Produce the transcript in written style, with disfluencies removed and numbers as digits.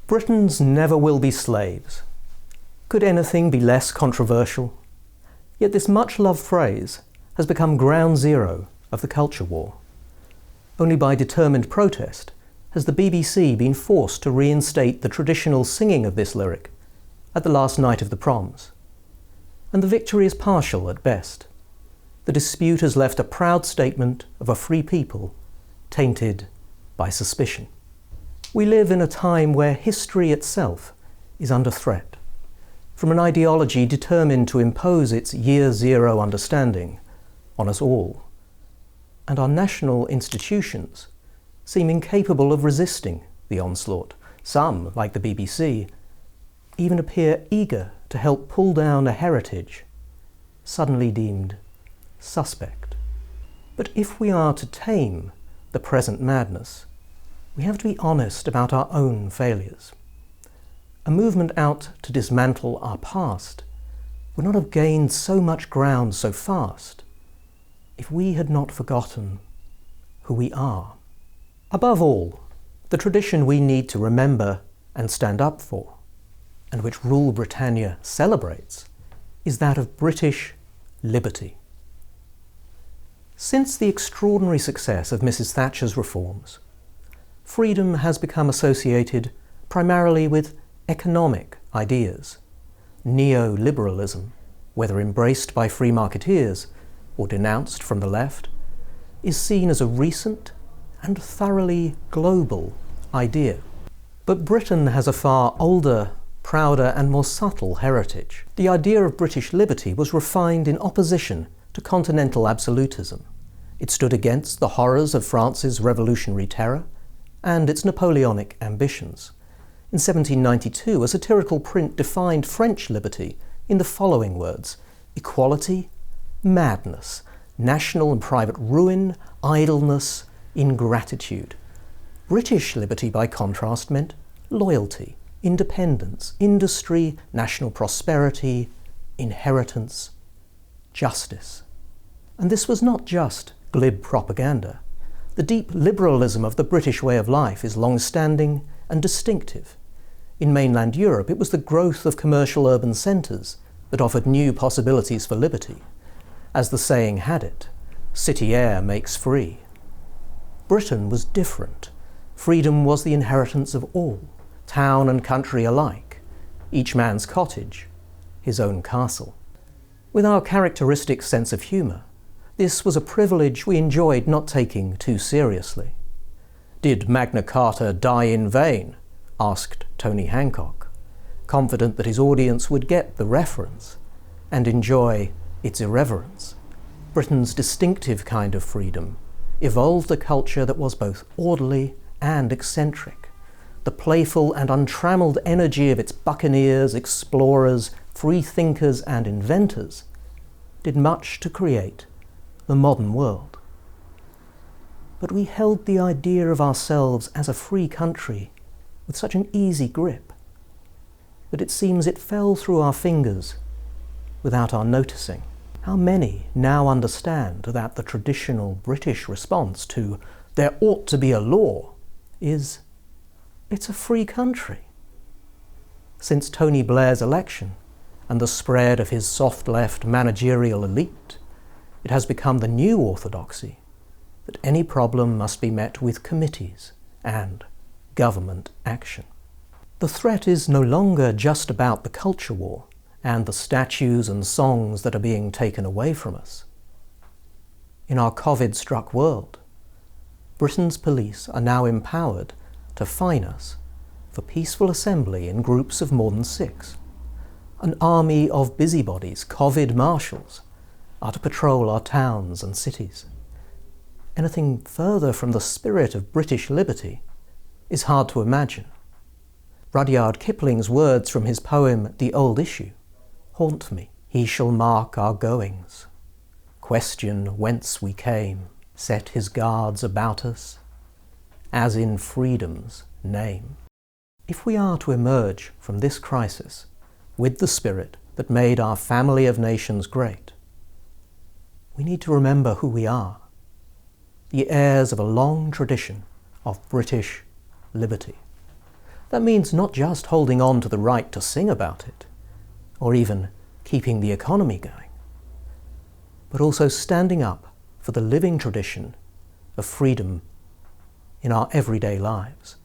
Britons never will be slaves. Could anything be less controversial? Yet this much-loved phrase has become ground zero of the culture war. Only by determined protest has the BBC been forced to reinstate the traditional singing of this lyric at the last night of the Proms. And the victory is partial at best. The dispute has left a proud statement of a free people tainted by suspicion. We live in a time where history itself is under threat, from an ideology determined to impose its year zero understanding on us all. And our national institutions seem incapable of resisting the onslaught. Some, like the BBC, even appear eager to help pull down a heritage suddenly deemed suspect. But if we are to tame the present madness, we have to be honest about our own failures. A movement out to dismantle our past would not have gained so much ground so fast if we had not forgotten who we are. Above all, the tradition we need to remember and stand up for, and which Rule Britannia celebrates, is that of British liberty. Since the extraordinary success of Mrs. Thatcher's reforms, freedom has become associated primarily with economic ideas. Neoliberalism, whether embraced by free marketeers or denounced from the left, is seen as a recent and thoroughly global idea. But Britain has a far older, prouder and more subtle heritage. The idea of British liberty was refined in opposition to continental absolutism. It stood against the horrors of France's revolutionary terror and its Napoleonic ambitions. In 1792, a satirical print defined French liberty in the following words: equality, madness, national and private ruin, idleness, ingratitude. British liberty, by contrast, meant loyalty, independence, industry, national prosperity, inheritance, justice. And this was not just glib propaganda. The deep liberalism of the British way of life is long-standing and distinctive. In mainland Europe, it was the growth of commercial urban centres that offered new possibilities for liberty. As the saying had it, city air makes free. Britain was different. Freedom was the inheritance of all, town and country alike, each man's cottage, his own castle. With our characteristic sense of humour, this was a privilege we enjoyed not taking too seriously. "Did Magna Carta die in vain?" asked Tony Hancock, confident that his audience would get the reference and enjoy its irreverence. Britain's distinctive kind of freedom evolved a culture that was both orderly and eccentric. The playful and untrammeled energy of its buccaneers, explorers, free thinkers and inventors did much to create the modern world. But we held the idea of ourselves as a free country with such an easy grip that it seems it fell through our fingers without our noticing. How many now understand that the traditional British response to "there ought to be a law" is, it's a free country? Since Tony Blair's election and the spread of his soft-left managerial elite, it has become the new orthodoxy that any problem must be met with committees and government action. The threat is no longer just about the culture war and the statues and songs that are being taken away from us. In our Covid-struck world, Britain's police are now empowered to fine us for peaceful assembly in groups of more than 6. An army of busybodies, Covid Marshals, are to patrol our towns and cities. Anything further from the spirit of British liberty is hard to imagine. Rudyard Kipling's words from his poem The Old Issue haunt me. "He shall mark our goings, question whence we came, set his guards about us, as in freedom's name." If we are to emerge from this crisis with the spirit that made our family of nations great, we need to remember who we are, the heirs of a long tradition of British liberty. That means not just holding on to the right to sing about it, or even keeping the economy going, but also standing up for the living tradition of freedom in our everyday lives.